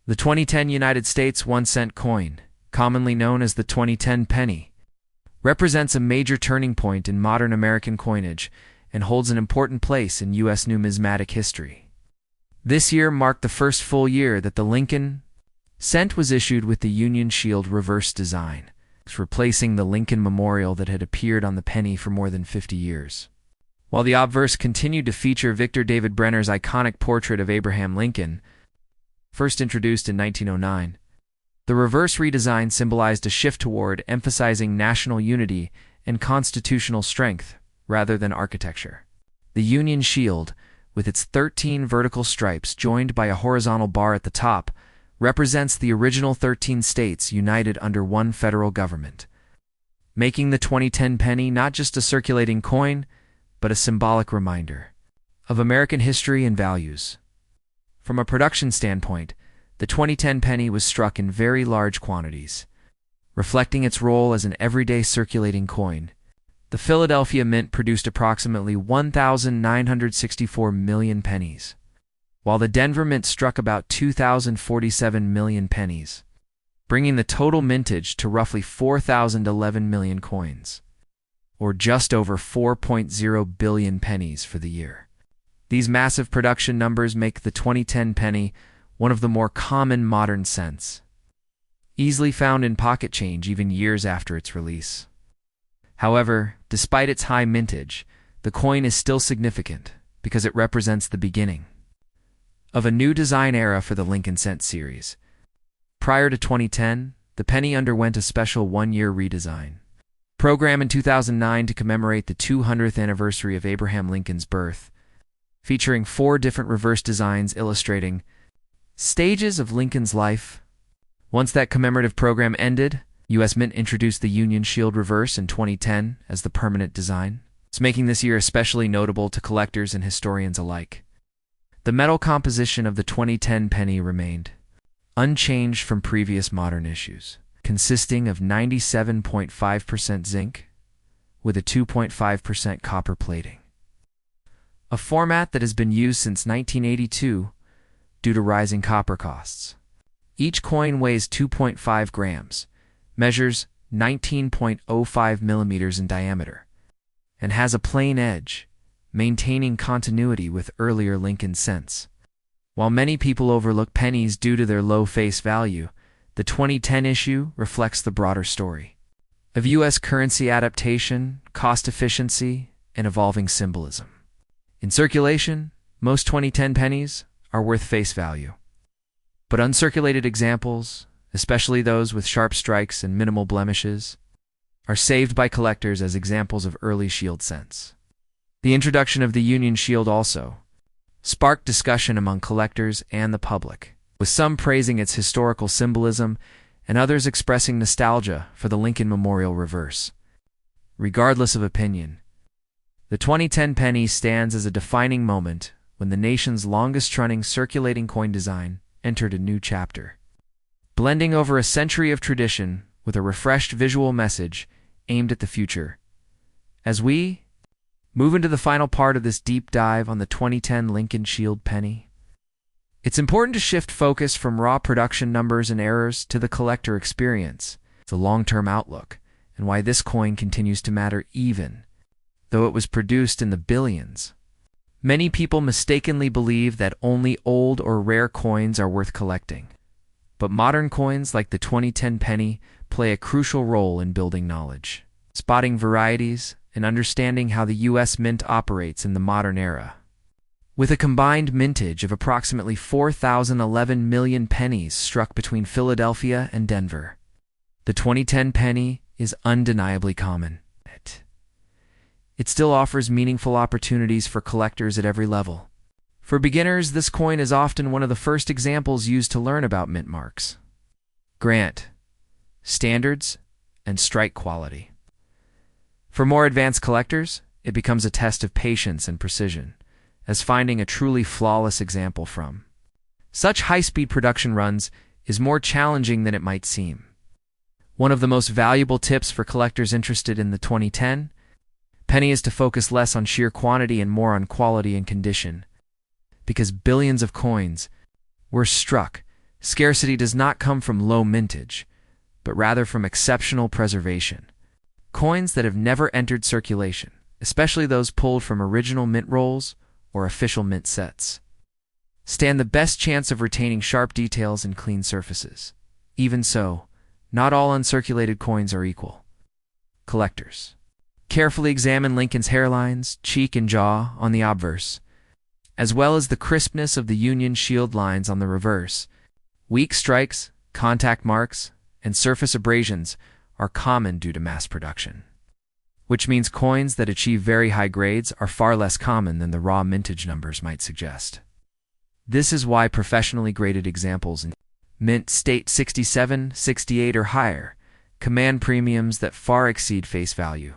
The 2010 United States 1-cent coin, commonly known as the 2010 penny, represents a major turning point in modern American coinage and holds an important place in U.S. numismatic history. This year marked the first full year that the Lincoln cent was issued with the Union Shield reverse design, replacing the Lincoln Memorial that had appeared on the penny for more than 50 years. While the obverse continued to feature Victor David Brenner's iconic portrait of Abraham Lincoln, first introduced in 1909, the reverse redesign symbolized a shift toward emphasizing national unity and constitutional strength rather than architecture. The Union Shield, with its 13 vertical stripes joined by a horizontal bar at the top, represents the original 13 states united under one federal government, making the 2010 penny not just a circulating coin, but a symbolic reminder of American history and values. From a production standpoint, the 2010 penny was struck in very large quantities, reflecting its role as an everyday circulating coin. The Philadelphia Mint produced approximately 1,964 million pennies, while the Denver Mint struck about 2,047 million pennies, bringing the total mintage to roughly 4,011 million coins, or just over 4.0 billion pennies for the year. These massive production numbers make the 2010 penny one of the more common modern cents, easily found in pocket change even years after its release. However, despite its high mintage, the coin is still significant because it represents the beginning of a new design era for the Lincoln Cent series. Prior to 2010, the penny underwent a special one-year redesign program in 2009 to commemorate the 200th anniversary of Abraham Lincoln's birth, featuring 4 different reverse designs illustrating stages of Lincoln's life. Once that commemorative program ended, U.S. Mint introduced the Union Shield reverse in 2010 as the permanent design. It's making this year especially notable to collectors and historians alike. The metal composition of the 2010 penny remained unchanged from previous modern issues, consisting of 97.5% zinc with a 2.5% copper plating, a format that has been used since 1982 due to rising copper costs. Each coin weighs 2.5 grams, measures 19.05 millimeters in diameter, and has a plain edge, maintaining continuity with earlier Lincoln cents. While many people overlook pennies due to their low face value, the 2010 issue reflects the broader story of U.S. currency adaptation, cost efficiency, and evolving symbolism. In circulation, most 2010 pennies are worth face value, but uncirculated examples, especially those with sharp strikes and minimal blemishes, are saved by collectors as examples of early Shield cents. The introduction of the Union Shield also sparked discussion among collectors and the public, with some praising its historical symbolism and others expressing nostalgia for the Lincoln Memorial reverse. Regardless of opinion, the 2010 penny stands as a defining moment when the nation's longest-running circulating coin design entered a new chapter, blending over a century of tradition with a refreshed visual message aimed at the future. As we move into the final part of this deep dive on the 2010 Lincoln Shield penny, it's important to shift focus from raw production numbers and errors to the collector experience, the long-term outlook, and why this coin continues to matter even though it was produced in the billions. Many people mistakenly believe that only old or rare coins are worth collecting, but modern coins like the 2010 penny play a crucial role in building knowledge, spotting varieties, and understanding how the U.S. Mint operates in the modern era. With a combined mintage of approximately 4,011 million pennies struck between Philadelphia and Denver, the 2010 penny is undeniably common. It still offers meaningful opportunities for collectors at every level. For beginners, this coin is often one of the first examples used to learn about mint marks, grant, standards, and strike quality. For more advanced collectors, it becomes a test of patience and precision, as finding a truly flawless example from such high-speed production runs is more challenging than it might seem. One of the most valuable tips for collectors interested in the 2010 penny is to focus less on sheer quantity and more on quality and condition, because billions of coins were struck Scarcity does not come from low mintage, but rather from exceptional preservation. Coins that have never entered circulation, especially those pulled from original mint rolls or official mint sets, stand the best chance of retaining sharp details and clean surfaces. Even so, not all uncirculated coins are equal. Collectors carefully examine Lincoln's hairlines, cheek, and jaw on the obverse, as well as the crispness of the Union Shield lines on the reverse. Weak strikes, contact marks, and surface abrasions are common due to mass production, which means coins that achieve very high grades are far less common than the raw mintage numbers might suggest. This is why professionally graded examples in mint state 67, 68 or higher command premiums that far exceed face value.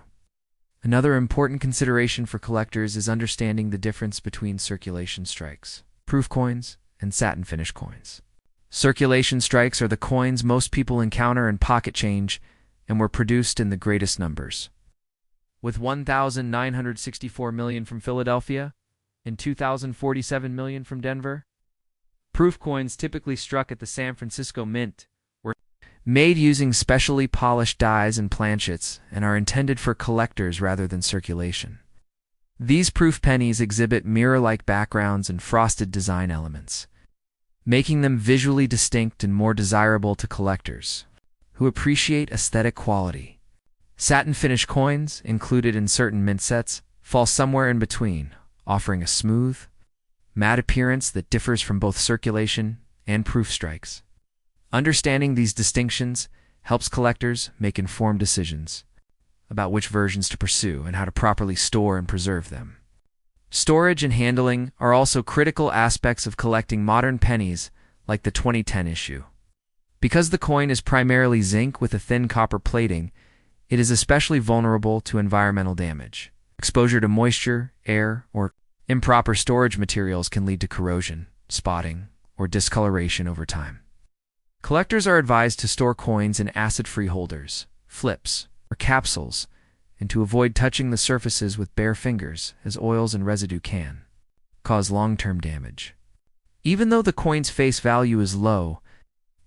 Another important consideration for collectors is understanding the difference between circulation strikes, proof coins, and satin finish coins. Circulation strikes are the coins most people encounter in pocket change and were produced in the greatest numbers, with 1,964 million from Philadelphia and 2,047 million from Denver. Proof coins typically struck at the San Francisco Mint were made using specially polished dies and planchets and are intended for collectors rather than circulation. These proof pennies exhibit mirror-like backgrounds and frosted design elements, making them visually distinct and more desirable to collectors who appreciate aesthetic quality. Satin finish coins, included in certain mint sets, fall somewhere in between, offering a smooth, matte appearance that differs from both circulation and proof strikes. Understanding these distinctions helps collectors make informed decisions about which versions to pursue and how to properly store and preserve them. Storage and handling are also critical aspects of collecting modern pennies like the 2010 issue. Because the coin is primarily zinc with a thin copper plating, it is especially vulnerable to environmental damage. Exposure to moisture, air, or improper storage materials can lead to corrosion, spotting, or discoloration over time. Collectors are advised to store coins in acid-free holders, flips, or capsules, and to avoid touching the surfaces with bare fingers, as oils and residue can cause long-term damage. Even though the coin's face value is low,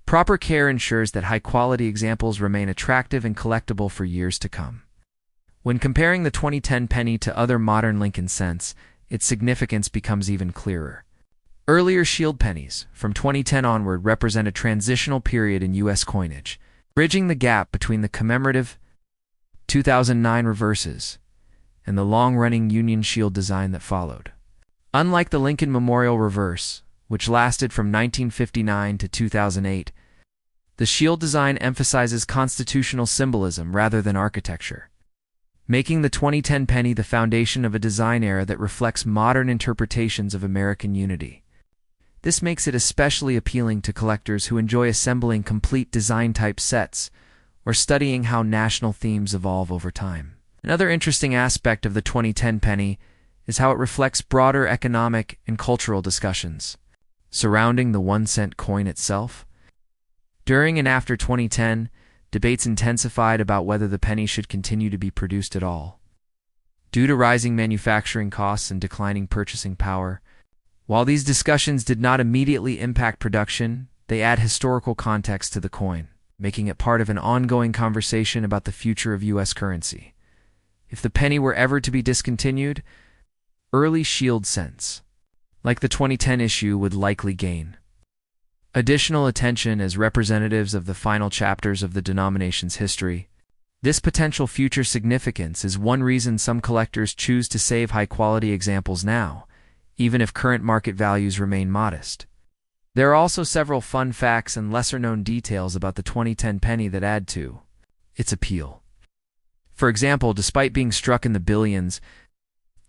proper care ensures that high-quality examples remain attractive and collectible for years to come. When comparing the 2010 penny to other modern Lincoln cents, its significance becomes even clearer. Earlier Shield pennies, from 2010 onward, represent a transitional period in U.S. coinage, bridging the gap between the commemorative 2009 reverses and the long-running Union Shield design that followed. Unlike the Lincoln Memorial reverse, which lasted from 1959 to 2008, the Shield design emphasizes constitutional symbolism rather than architecture, making the 2010 penny the foundation of a design era that reflects modern interpretations of American unity. This makes it especially appealing to collectors who enjoy assembling complete design-type sets or studying how national themes evolve over time. Another interesting aspect of the 2010 penny is how it reflects broader economic and cultural discussions surrounding the 1-cent coin itself. During and after 2010, debates intensified about whether the penny should continue to be produced at all. Due to rising manufacturing costs and declining purchasing power, while these discussions did not immediately impact production, they add historical context to the coin, making it part of an ongoing conversation about the future of U.S. currency. If the penny were ever to be discontinued, early Shield cents, like the 2010 issue, would likely gain additional attention as representatives of the final chapters of the denomination's history. This potential future significance is one reason some collectors choose to save high-quality examples now, even if current market values remain modest. There are also several fun facts and lesser-known details about the 2010 penny that add to its appeal. For example, despite being struck in the billions,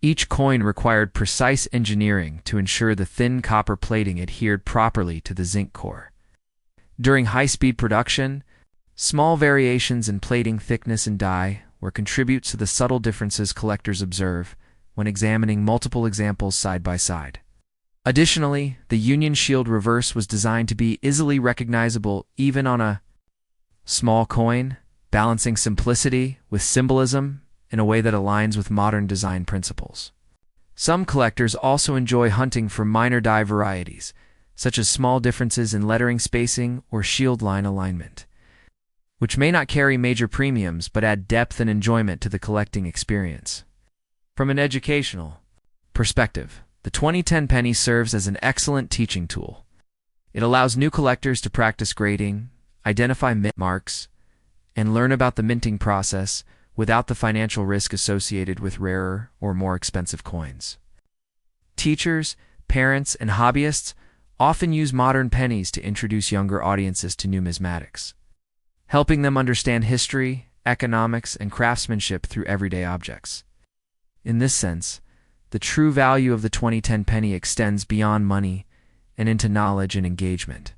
each coin required precise engineering to ensure the thin copper plating adhered properly to the zinc core. During high-speed production, small variations in plating thickness and die were contributes to the subtle differences collectors observe when examining multiple examples side by side. Additionally, the Union Shield reverse was designed to be easily recognizable even on a small coin, balancing simplicity with symbolism in a way that aligns with modern design principles. Some collectors also enjoy hunting for minor die varieties, such as small differences in lettering spacing or shield line alignment, which may not carry major premiums but add depth and enjoyment to the collecting experience. From an educational perspective, the 2010 penny serves as an excellent teaching tool. It allows new collectors to practice grading, identify mint marks, and learn about the minting process without the financial risk associated with rarer or more expensive coins. Teachers, parents, and hobbyists often use modern pennies to introduce younger audiences to numismatics, helping them understand history, economics, and craftsmanship through everyday objects. In this sense, the true value of the 2010 penny extends beyond money and into knowledge and engagement.